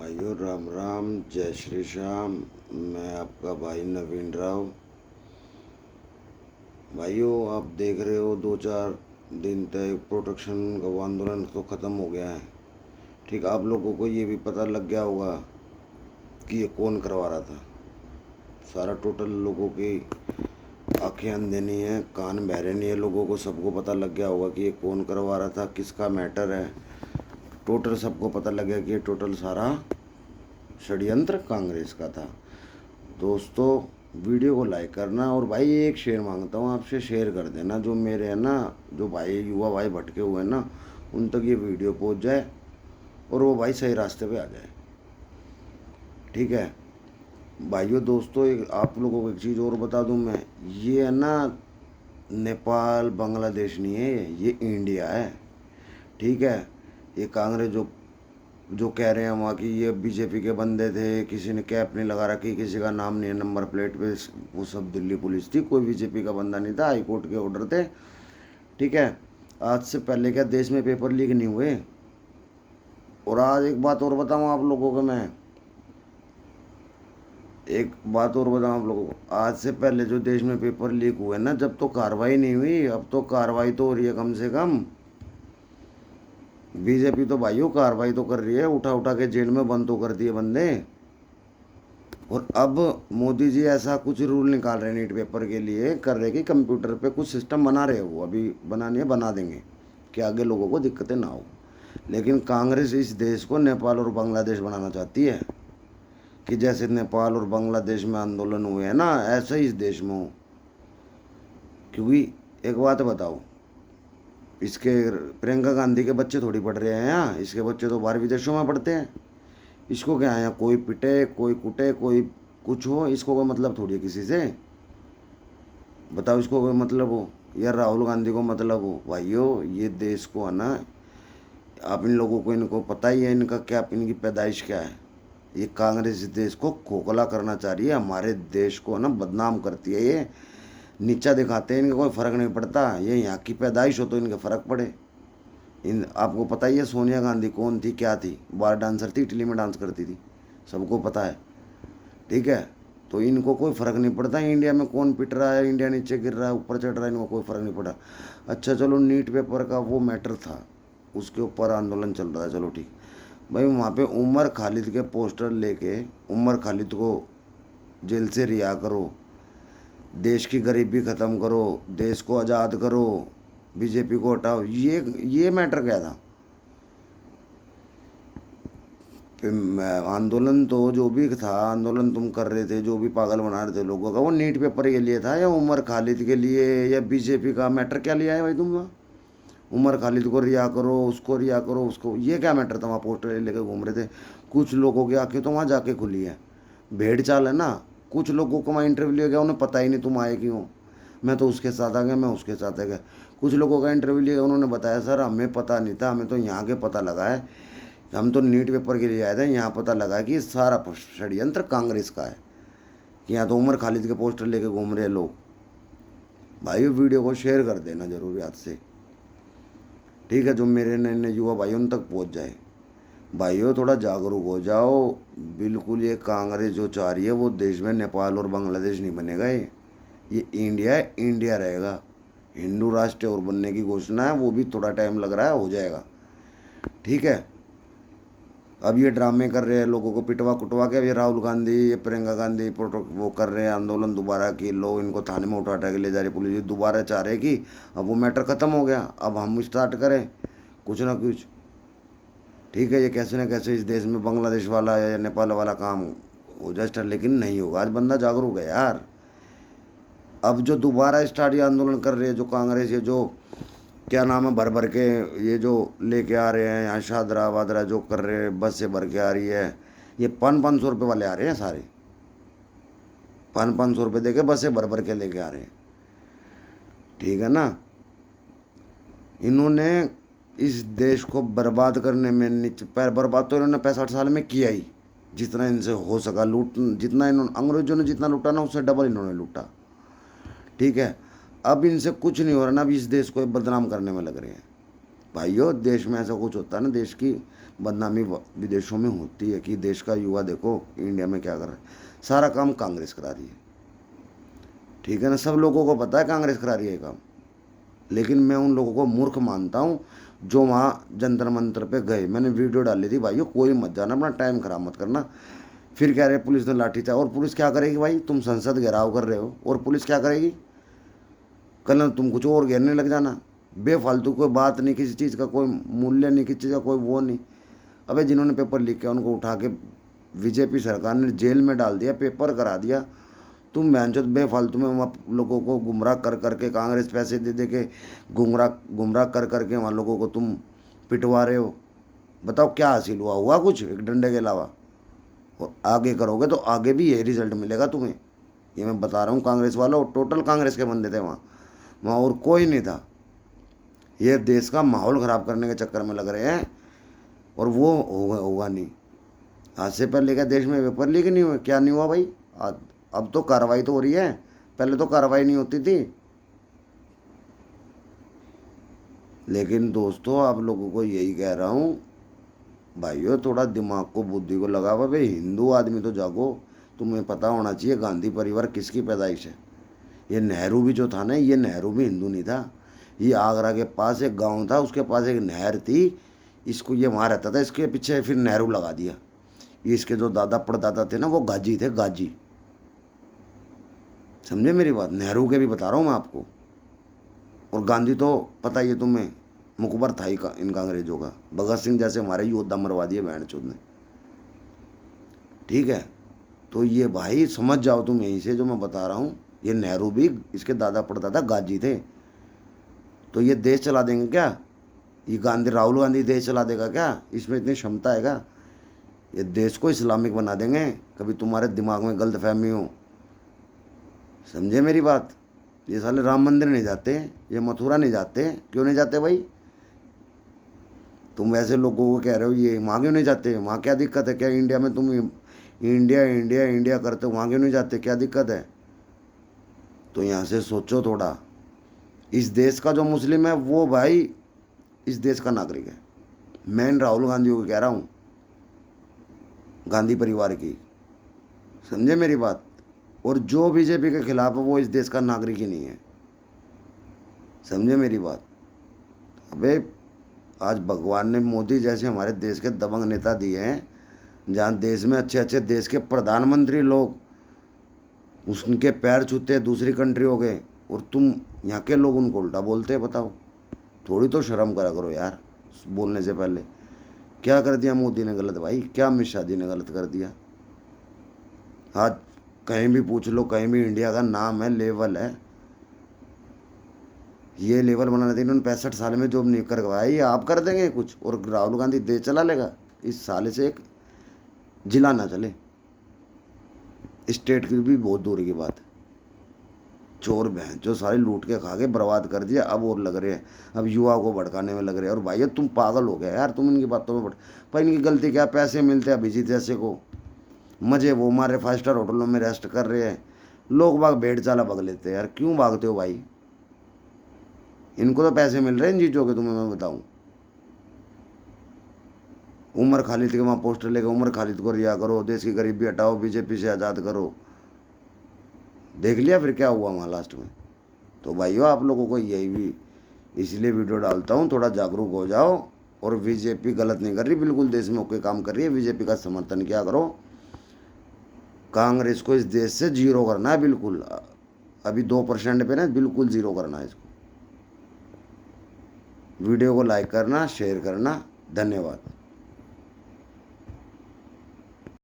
भाइयों राम राम, जय श्री श्याम। मैं आपका भाई नवीन राव। भाइयों, आप देख रहे हो 2-4 दिन तक प्रोटेक्शन का वो आंदोलन तो ख़त्म हो गया है। ठीक, आप लोगों को ये भी पता लग गया होगा कि ये कौन करवा रहा था। सारा टोटल लोगों की आंखें अंधे नहीं है, कान बहरे नहीं है, लोगों को सबको पता लग गया होगा कि ये कौन करवा रहा था, किसका मैटर है। टोटल सबको पता लग गया कि ये टोटल सारा षड्यंत्र कांग्रेस का था। दोस्तों, वीडियो को लाइक करना और भाई एक शेयर मांगता हूँ आपसे, शेयर कर देना। जो मेरे है ना, जो भाई युवा भाई भटके हुए हैं ना, उन तक ये वीडियो पहुँच जाए और वो भाई सही रास्ते पे आ जाए। ठीक है भाइयों। दोस्तों, एक आप लोगों को एक चीज़ और बता दूँ मैं, ये है ना नेपाल बांग्लादेश नहीं है, ये इंडिया है। ठीक है, ये कांग्रेस जो जो कह रहे हैं वहाँ की ये बीजेपी के बंदे थे, किसी ने कैप नहीं लगा रखी, किसी का नाम नहीं है नंबर प्लेट पे, वो सब दिल्ली पुलिस थी, कोई बीजेपी का बंदा नहीं था, हाई कोर्ट के ऑर्डर थे। ठीक है, आज से पहले क्या देश में पेपर लीक नहीं हुए। और आज एक बात और बताऊँ आप लोगों को मैं, एक बात और बताऊँ आप लोगों को, आज से पहले जो देश में पेपर लीक हुए ना, जब तो कार्रवाई नहीं हुई, अब तो कार्रवाई तो हो रही है कम से कम। बीजेपी तो भाइयों कार्रवाई तो कर रही है, उठा उठा के जेल में बंद तो कर दिए बंदे। और अब मोदी जी ऐसा कुछ रूल निकाल रहे हैं नीट पेपर के लिए, कर रहे कि कंप्यूटर पे कुछ सिस्टम बना रहे हो, वो अभी बनानी है, बना देंगे कि आगे लोगों को दिक्कतें ना हो। लेकिन कांग्रेस इस देश को नेपाल और बांग्लादेश बनाना चाहती है कि जैसे नेपाल और बांग्लादेश में आंदोलन हुए हैं ना, ऐसा ही इस देश में हो। क्योंकि एक बात बताओ, इसके प्रियंका गांधी के बच्चे थोड़ी पढ़ रहे हैं यहाँ, इसके बच्चे तो बाहर विदेशों में पढ़ते हैं। इसको क्या है, कोई पिटे कोई कुटे कोई कुछ हो, इसको कोई मतलब थोड़ी है किसी से। बताओ, इसको कोई मतलब हो या राहुल गांधी को मतलब हो। भाइयों, ये देश को है ना, आप इन लोगों को, इनको पता ही है इनका क्या, इनकी पैदाइश क्या है। ये कांग्रेस इस देश को खोखला करना चाह रही है, हमारे देश को ना बदनाम करती है, ये नीचा दिखाते हैं। इनका कोई फ़र्क नहीं पड़ता, ये यहाँ की पैदाइश हो तो इनके फ़र्क पड़े। इन आपको पता ही है सोनिया गांधी कौन थी, क्या थी, बार डांसर थी, इटली में डांस करती थी, सबको पता है। ठीक है, तो इनको कोई फ़र्क नहीं पड़ता इंडिया में कौन पिट रहा है, इंडिया नीचे गिर रहा है ऊपर चढ़ रहा है, इनको कोई फ़र्क नहीं पड़ा। अच्छा चलो, नीट पेपर का वो मैटर था, उसके ऊपर आंदोलन चल रहा है, चलो ठीक। भाई वहाँ पे उमर खालिद के पोस्टर लेके उमर खालिद को जेल से रिहा करो, देश की गरीबी ख़त्म करो, देश को आज़ाद करो, बीजेपी को हटाओ, ये मैटर क्या था। आंदोलन तो जो भी था, आंदोलन तुम कर रहे थे, जो भी पागल बना रहे थे लोगों का, वो नीट पेपर के लिए था या उमर खालिद के लिए या बीजेपी का मैटर क्या लिया है भाई तुम वहाँ। उमर खालिद को रिहा करो, उसको रिहा करो, उसको, ये क्या मैटर था। वहाँ पोस्टर लेकर घूम रहे थे, कुछ लोगों की आंखें तो वहाँ जाके खुली है। भेड़ चाल है ना, कुछ लोगों को वहाँ इंटरव्यू लिया गया, उन्हें पता ही नहीं तुम आए क्यों। मैं तो उसके साथ आ गया, मैं उसके साथ आ गया। कुछ लोगों का इंटरव्यू लिया, उन्होंने बताया सर हमें पता नहीं था, हमें तो यहाँ के पता लगा है, हम तो नीट पेपर के लिए आए थे, यहाँ पता लगा कि सारा षड्यंत्र कांग्रेस का है, कि यहाँ तो उमर खालिद के पोस्टर लेके घूम रहे लोग। भाई वीडियो को शेयर कर देना जरूर याद से। ठीक है, जो मेरे नए नए युवा भाई उन तक पहुँच जाए। भाइयों, थोड़ा जागरूक हो जाओ। बिल्कुल, ये कांग्रेस जो चाह रही है वो देश में नेपाल और बांग्लादेश नहीं बनेगा, ये इंडिया है, इंडिया रहेगा। हिंदू राष्ट्र और बनने की घोषणा है, वो भी थोड़ा टाइम लग रहा है, हो जाएगा। ठीक है, अब ये ड्रामे कर रहे हैं लोगों को पिटवा कुटवा के। अब ये राहुल गांधी, ये प्रियंका गांधी प्रोटो वो कर रहे हैं आंदोलन दोबारा की, लोग इनको थाने में उठा के ले जा रही पुलिस, दोबारा चाह रहे कि अब वो मैटर ख़त्म हो गया, अब हम स्टार्ट करें कुछ ना कुछ। ठीक है, ये कैसे ना कैसे इस देश में बांग्लादेश वाला या नेपाल वाला काम हो जाए स्टार्ट, लेकिन नहीं होगा। आज बंदा जागरूक है यार। अब जो दोबारा स्टार्ट ये आंदोलन कर रहे हैं जो कांग्रेस, ये जो क्या नाम है, भर भर के ये जो लेके आ रहे हैं यहाँ, शादरा वादरा जो कर रहे हैं, बस से भर के आ रही है, ये 500-500 रुपये वाले आ रहे हैं सारे, 500-500 रुपये दे के बस से भर भर के लेके आ रहे हैं। ठीक है ना, इन्होंने इस देश को बर्बाद करने में नीचे पैर, बर्बाद तो इन्होंने 65 साल में किया ही, जितना इनसे हो सका लूट, जितना इन्होंने अंग्रेजों ने जितना लूटा ना, उससे डबल इन्होंने लूटा। ठीक है, अब इनसे कुछ नहीं हो रहा ना, अब इस देश को बदनाम करने में लग रहे हैं। भाइयों, देश में ऐसा कुछ होता है ना, देश की बदनामी विदेशों में होती है कि देश का युवा देखो इंडिया में क्या कर रहा है। सारा काम कांग्रेस करा रही है, ठीक है ना, सब लोगों को पता है कांग्रेस करा रही है काम। लेकिन मैं उन लोगों को मूर्ख मानता हूँ जो वहाँ जंतर मंतर पे गए। मैंने वीडियो डाली थी, भाइयों कोई मत जाना, अपना टाइम खराब मत करना। फिर कह रहे पुलिस ने लाठी चार्ज, और पुलिस क्या करेगी भाई? तुम संसद घेराव कर रहे हो और पुलिस क्या करेगी? कल तुम कुछ और घेरने लग जाना। बेफालतू कोई बात नहीं, किसी चीज़ का कोई मूल्य नहीं, किसी चीज़ का कोई वो नहीं। अबे जिन्होंने पेपर लिख के उनको उठा के बीजेपी सरकार ने जेल में डाल दिया, पेपर करा दिया। तुम बहनचोद बेफालतू में वहाँ लोगों को गुमराह कर करके, कांग्रेस पैसे दे दे के गुमराह कर करके वहाँ लोगों को तुम पिटवा रहे हो। बताओ क्या हासिल हुआ कुछ एक डंडे के अलावा? और आगे करोगे तो आगे भी यही रिजल्ट मिलेगा तुम्हें, ये मैं बता रहा हूँ। कांग्रेस वालों, टोटल कांग्रेस के बंदे थे वहाँ, वहाँ और कोई नहीं था। ये देश का माहौल ख़राब करने के चक्कर में लग रहे हैं, और वो होगा नहीं। आज से पहले क्या देश में पेपर लीक नहीं हुआ? क्या नहीं हुआ भाई? अब तो कार्रवाई तो हो रही है, पहले तो कार्रवाई नहीं होती थी। लेकिन दोस्तों आप लोगों को यही कह रहा हूँ, भाइयों थोड़ा दिमाग को, बुद्धि को लगाओ। भाई हिंदू आदमी तो जागो, तुम्हें पता होना चाहिए गांधी परिवार किसकी पैदाइश है। ये नेहरू भी जो था ना, ये नेहरू भी हिंदू नहीं था। ये आगरा के पास एक गांव था, उसके पास एक नहर थी, इसको ये वहाँ रहता था, इसके पीछे फिर नेहरू लगा दिया। ये इसके जो दादा परदादा थे ना, वो गाजी थे, गाजी। समझे मेरी बात? नेहरू के भी बता रहा हूँ मैं आपको। और गांधी तो पता ही है तुम्हें, मुकबर था ही इनका अंग्रेजों का। भगत सिंह जैसे हमारे योद्धा मरवा दिए बहन चोद ने, ठीक है। तो ये भाई समझ जाओ तुम यहीं से जो मैं बता रहा हूँ, ये नेहरू भी इसके दादा परदादा गाजी थे। तो ये देश चला देंगे क्या? ये राहुल गांधी देश चला देगा क्या? इसमें इतनी क्षमता है क्या? ये देश को इस्लामिक बना देंगे, कभी तुम्हारे दिमाग में गलत फहमी हो। समझे मेरी बात? ये साले राम मंदिर नहीं जाते, ये मथुरा नहीं जाते। क्यों नहीं जाते भाई? तुम ऐसे लोगों को कह रहे हो ये वहाँ क्यों नहीं जाते? वहाँ क्या दिक्कत है? क्या इंडिया में तुम इंडिया इंडिया इंडिया करते हो, वहाँ क्यों नहीं जाते? क्या दिक्कत है? तो यहाँ से सोचो थोड़ा। इस देश का जो मुस्लिम है वो भाई इस देश का नागरिक है। मैं राहुल गांधी को कह रहा हूँ, गांधी परिवार की। समझे मेरी बात? और जो बीजेपी के खिलाफ है वो इस देश का नागरिक ही नहीं है। समझे मेरी बात? अबे आज भगवान ने मोदी जैसे हमारे देश के दबंग नेता दिए हैं, जहाँ देश में अच्छे अच्छे देश के प्रधानमंत्री लोग उसके पैर छूते हैं दूसरी कंट्री हो गए, और तुम यहाँ के लोग उनको उल्टा बोलते हैं। बताओ, थोड़ी तो शर्म करा करो यार बोलने से पहले। क्या कर दिया मोदी ने गलत भाई? क्या अमित शाह जी ने गलत कर दिया? आज कहीं भी पूछ लो, कहीं भी इंडिया का नाम है, लेवल है। ये लेवल बनाने थे इन्होंने 65 साल में, जो नहीं करवाया ये आप कर देंगे कुछ? और राहुल गांधी देश चला लेगा? इस साले से एक जिला ना चले, स्टेट की भी बहुत दूर की बात है। चोर बहन जो सारे लूट के खा के बर्बाद कर दिया, अब और लग रहे हैं, अब युवा को भड़काने में लग रहे हैं। और भाई तुम पागल हो गए यार, तुम इनकी बातों में पर इनकी गलती क्या? पैसे मिलते हैं अभिजीत जैसे को, मजे वो मारे 5 स्टार होटलों में रेस्ट कर रहे हैं। लोग बाग भेड़ चाला भाग लेते हैं यार। क्यों भागते हो भाई? इनको तो पैसे मिल रहे हैं इन चीज़ों के, तुम्हें मैं बताऊं। उमर खालिद के वहाँ पोस्टर लेकर उमर खालिद को रिहा करो, देश की गरीबी हटाओ, बीजेपी से आज़ाद करो। देख लिया फिर क्या हुआ वहाँ लास्ट में। तो भाइयों आप लोगों को यही भी इसलिए वीडियो डालता हूँ, थोड़ा जागरूक हो जाओ। और बीजेपी गलत नहीं कर रही, बिल्कुल देश में ओके काम कर रही है। बीजेपी का समर्थन क्या करो। कांग्रेस को इस देश से जीरो करना है, बिल्कुल। अभी 2% पे ना, बिल्कुल जीरो करना है इसको। वीडियो को लाइक करना, शेयर करना। धन्यवाद।